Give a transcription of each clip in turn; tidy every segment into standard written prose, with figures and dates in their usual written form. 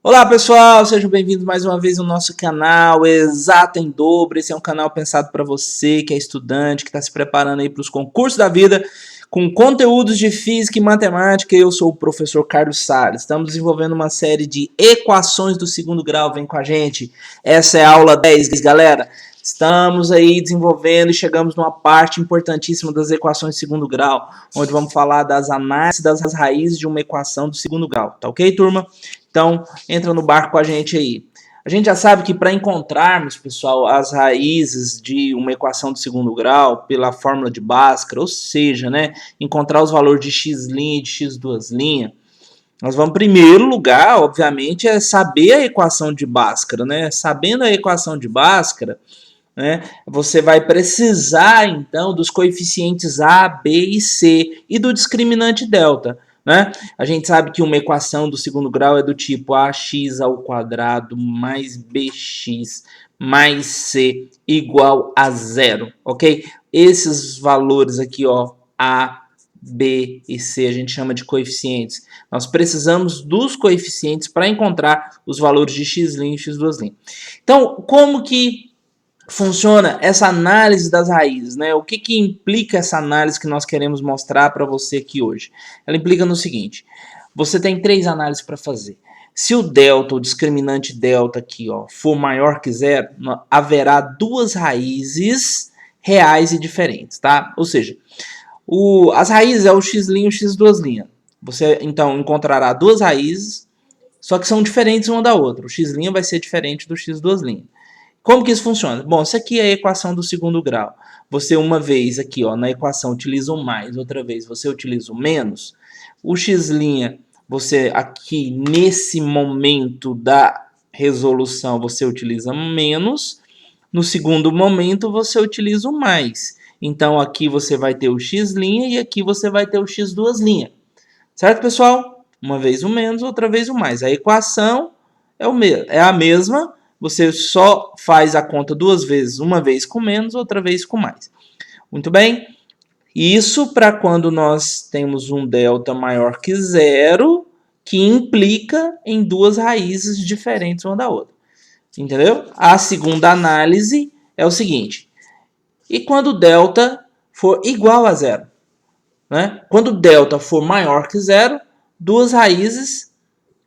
Olá pessoal, sejam bem-vindos mais uma vez ao nosso canal Exato em Dobro. Esse é um canal pensado para você que é estudante, que está se preparando aí para os concursos da vida, com conteúdos de física e matemática. Eu sou o professor Carlos Salles. Estamos desenvolvendo uma série de equações do segundo grau, vem com a gente. Essa é a aula 10, galera. Estamos aí desenvolvendo e chegamos numa parte importantíssima das equações de segundo grau, onde vamos falar das análises das raízes de uma equação do segundo grau. Tá ok, turma? Então, entra no barco com a gente aí. A gente já sabe que para encontrarmos, pessoal, as raízes de uma equação do segundo grau pela fórmula de Bhaskara, ou seja, né, encontrar os valores de x' e de x2', nós vamos, em primeiro lugar, obviamente, saber a equação de Bhaskara, né? Sabendo a equação de Bhaskara, né, você vai precisar, então, dos coeficientes A, B e C e do discriminante delta. Né? A gente sabe que uma equação do segundo grau é do tipo ax² mais bx mais c igual a zero, ok? Esses valores aqui, ó, A, B e C, a gente chama de coeficientes. Nós precisamos dos coeficientes para encontrar os valores de x' e x2'. Então, como que funciona essa análise das raízes, né? O que implica essa análise que nós queremos mostrar para você aqui hoje? Ela implica no seguinte: você tem três análises para fazer. Se o delta, o discriminante delta aqui, ó, for maior que zero, haverá duas raízes reais e diferentes, tá? Ou seja, as raízes é o x' e o x2'. Você então encontrará duas raízes, só que são diferentes uma da outra. O x' vai ser diferente do x2'. Como que isso funciona? Bom, isso aqui é a equação do segundo grau. Você uma vez aqui, ó, na equação utiliza o mais, outra vez você utiliza o menos. O x', você aqui nesse momento da resolução, você utiliza menos. No segundo momento, você utiliza o mais. Então, aqui você vai ter o x' e aqui você vai ter o x2'. Certo, pessoal? Uma vez o menos, outra vez o mais. A equação é a mesma. Você só faz a conta duas vezes, uma vez com menos, outra vez com mais. Muito bem? Isso para quando nós temos um delta maior que zero, que implica em duas raízes diferentes uma da outra. Entendeu? A segunda análise é o seguinte: e quando o delta for igual a zero? Né? Quando o delta for maior que zero, duas raízes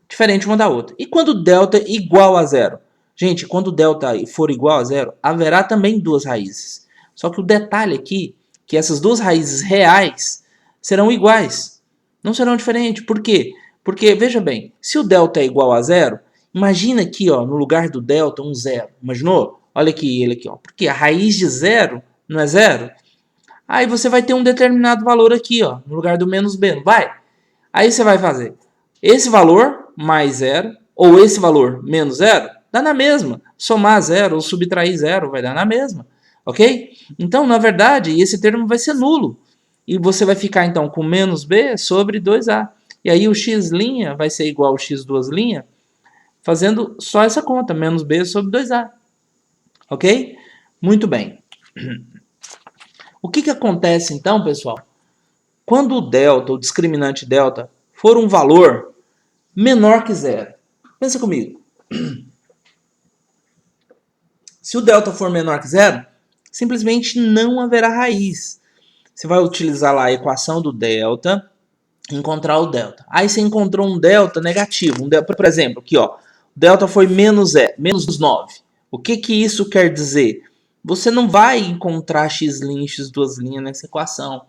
diferentes uma da outra. E quando o delta é igual a zero? Gente, quando o delta for igual a zero, haverá também duas raízes. Só que o detalhe aqui, que essas duas raízes reais serão iguais. Não serão diferentes. Por quê? Porque, veja bem, se o delta é igual a zero, imagina aqui, ó, no lugar do delta, um zero. Imaginou? Olha aqui ele aqui, ó. Porque a raiz de zero não é zero. Aí você vai ter um determinado valor aqui, ó, no lugar do menos b, não vai? Aí você vai fazer esse valor mais zero, ou esse valor menos zero, dá na mesma. Somar zero ou subtrair zero vai dar na mesma. Ok? Então, na verdade, esse termo vai ser nulo. E você vai ficar, então, com menos b sobre 2a. E aí o x' vai ser igual ao x2', fazendo só essa conta, menos b sobre 2a. Ok? Muito bem. O que acontece, então, pessoal? Quando o delta, o discriminante delta, for um valor menor que zero. Pensa comigo. Se o delta for menor que zero, simplesmente não haverá raiz. Você vai utilizar lá a equação do delta, encontrar o delta. Aí você encontrou um delta negativo. Por exemplo, aqui, ó, o delta foi menos 9. O que isso quer dizer? Você não vai encontrar x' e x2' nessa equação.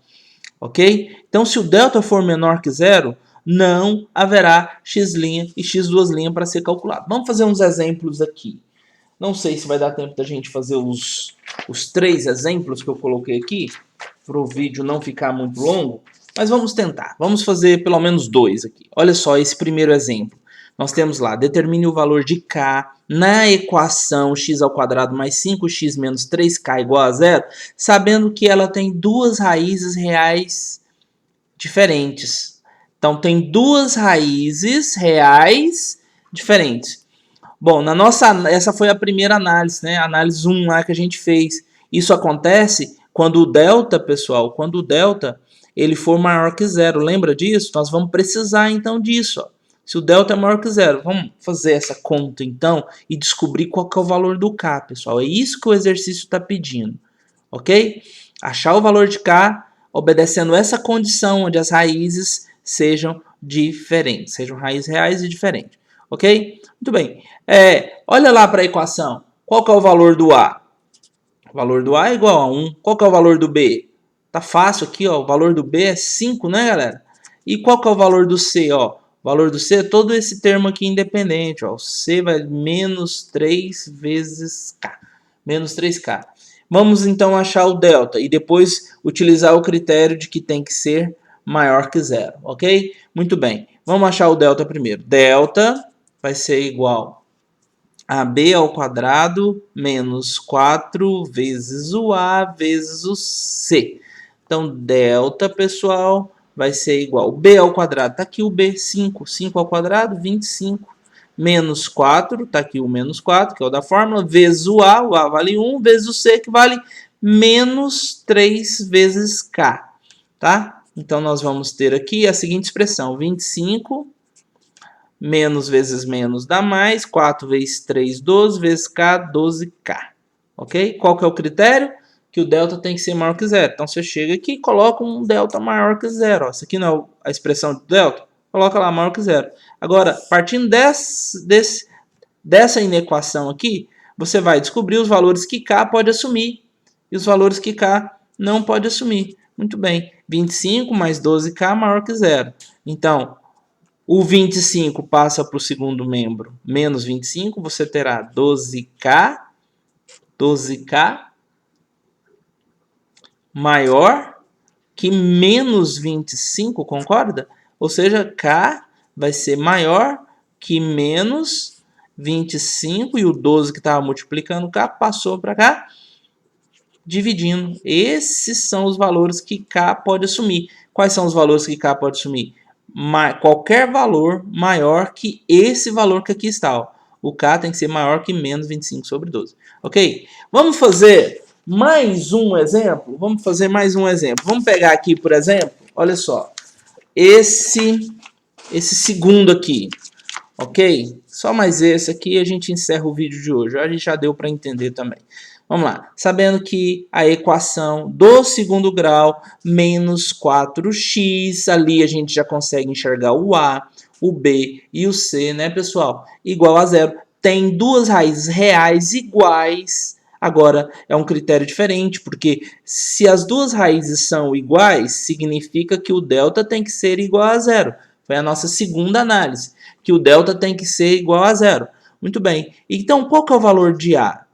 Ok? Então, se o delta for menor que zero, não haverá x' e x2' para ser calculado. Vamos fazer uns exemplos aqui. Não sei se vai dar tempo da gente fazer os três exemplos que eu coloquei aqui, para o vídeo não ficar muito longo, mas vamos tentar. Vamos fazer pelo menos dois aqui. Olha só esse primeiro exemplo. Nós temos lá, determine o valor de k na equação x² mais 5x menos 3k igual a zero, sabendo que ela tem duas raízes reais diferentes. Então, tem duas raízes reais diferentes. Bom, essa foi a primeira análise, né? A análise 1 lá que a gente fez. Isso acontece quando o delta, pessoal, quando o delta ele for maior que zero. Lembra disso? Nós vamos precisar então disso, ó. Se o delta é maior que zero, vamos fazer essa conta então e descobrir qual que é o valor do k, pessoal. É isso que o exercício está pedindo, ok? Achar o valor de k obedecendo essa condição onde as raízes sejam diferentes, sejam raízes reais e diferentes, ok? Muito bem. Olha lá para a equação. Qual que é o valor do a? O valor do a é igual a 1. Qual que é o valor do b? Tá fácil aqui, ó. O valor do b é 5, né, galera? E qual que é o valor do c, ó? O valor do C é todo esse termo aqui independente. Ó. O C vai menos 3 vezes K. Menos 3K. Vamos então achar o delta e depois utilizar o critério de que tem que ser maior que zero. Ok? Muito bem. Vamos achar o delta primeiro. Delta vai ser igual a B ao quadrado menos 4 vezes o A vezes o C. Então, delta, pessoal, vai ser igual. B ao quadrado, está aqui o B, 5. 5 ao quadrado, 25. Menos 4, está aqui o menos 4, que é o da fórmula, vezes o A vale 1, vezes o C, que vale menos 3 vezes K. Tá? Então, nós vamos ter aqui a seguinte expressão, 25 menos vezes menos dá mais, 4 vezes 3, 12, vezes K, 12K. Ok? Qual que é o critério? Que o delta tem que ser maior que zero. Então, você chega aqui e coloca um delta maior que zero. Ó. Isso aqui não é a expressão do delta? Coloca lá maior que zero. Agora, partindo dessa inequação aqui, você vai descobrir os valores que K pode assumir e os valores que K não pode assumir. Muito bem. 25 mais 12K maior que zero. Então, o 25 passa para o segundo membro, menos 25, você terá 12K maior que menos 25, concorda? Ou seja, K vai ser maior que menos 25 e o 12 que estava multiplicando K passou para cá, dividindo. Esses são os valores que K pode assumir. Quais são os valores que K pode assumir? Qualquer valor maior que esse valor que aqui está. Ó. O K tem que ser maior que menos 25 sobre 12. Ok? Vamos fazer mais um exemplo? Vamos fazer mais um exemplo. Vamos pegar aqui, por exemplo, olha só. Esse segundo aqui. Ok? Só mais esse aqui e a gente encerra o vídeo de hoje. A gente já deu para entender também. Vamos lá. Sabendo que a equação do segundo grau menos 4x, ali a gente já consegue enxergar o A, o B e o C, né, pessoal? Igual a zero. Tem duas raízes reais iguais. Agora, é um critério diferente, porque se as duas raízes são iguais, significa que o delta tem que ser igual a zero. Foi a nossa segunda análise, que o delta tem que ser igual a zero. Muito bem. Então, qual que é o valor de A?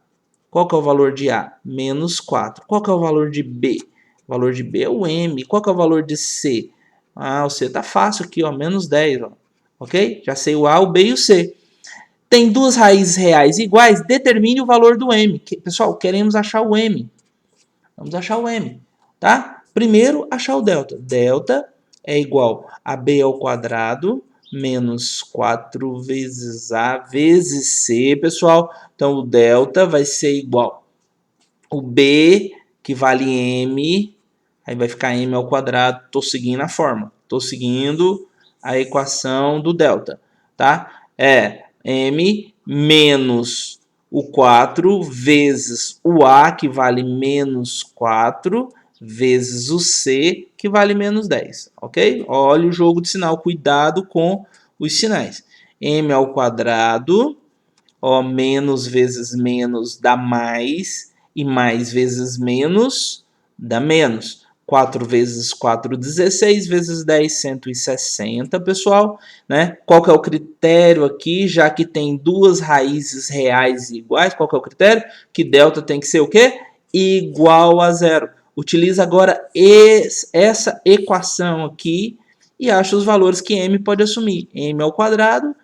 Qual que é o valor de A? Menos 4. Qual que é o valor de B? O valor de B é o M. Qual que é o valor de C? Ah, o C tá fácil aqui, ó, menos 10. Ó. Ok? Já sei o A, o B e o C. Tem duas raízes reais iguais, determine o valor do M. Pessoal, queremos achar o M. Vamos achar o M, tá? Primeiro, achar o delta. Delta é igual a B ao quadrado menos 4 vezes A vezes C, pessoal. Então, o delta vai ser igual o B, que vale M, aí vai ficar M ao quadrado. Estou seguindo a fórmula. Estou seguindo a equação do delta, tá? É M menos o 4 vezes o A, que vale menos 4, vezes o C, que vale menos 10, ok? Olha o jogo de sinal, cuidado com os sinais. M ao quadrado, ó, menos vezes menos dá mais, e mais vezes menos dá menos. 4 vezes 4, 16, vezes 10, 160, pessoal. Né? Qual que é o critério aqui, já que tem duas raízes reais iguais? Qual que é o critério? Que delta tem que ser o quê? Igual a zero. Utiliza agora essa equação aqui e acha os valores que m pode assumir. M ao quadrado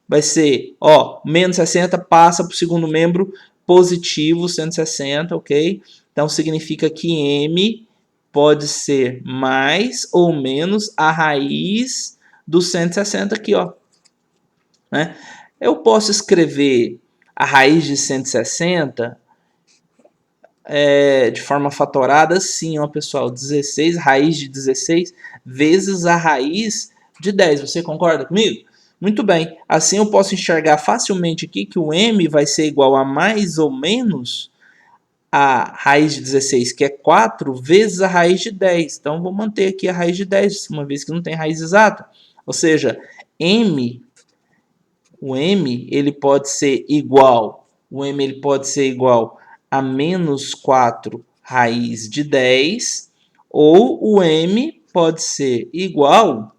vai ser, ó, menos 60 passa para o segundo membro positivo, 160, ok? Então, significa que m pode ser mais ou menos a raiz do 160 aqui, ó. Né? Eu posso escrever a raiz de 160 de forma fatorada assim, ó, pessoal. 16, raiz de 16 vezes a raiz de 10. Você concorda comigo? Muito bem, assim eu posso enxergar facilmente aqui que o m vai ser igual a mais ou menos a raiz de 16, que é 4, vezes a raiz de 10. Então, vou manter aqui a raiz de 10, uma vez que não tem raiz exata. Ou seja, o m ele pode ser igual, a menos 4 raiz de 10, ou o m pode ser igual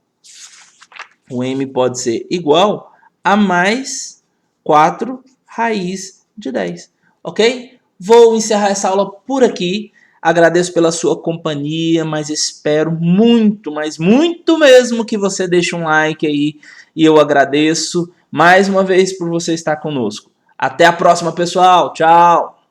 a mais 4 raiz de 10. Ok? Vou encerrar essa aula por aqui. Agradeço pela sua companhia, mas espero muito, mas muito mesmo que você deixe um like aí. E eu agradeço mais uma vez por você estar conosco. Até a próxima, pessoal. Tchau!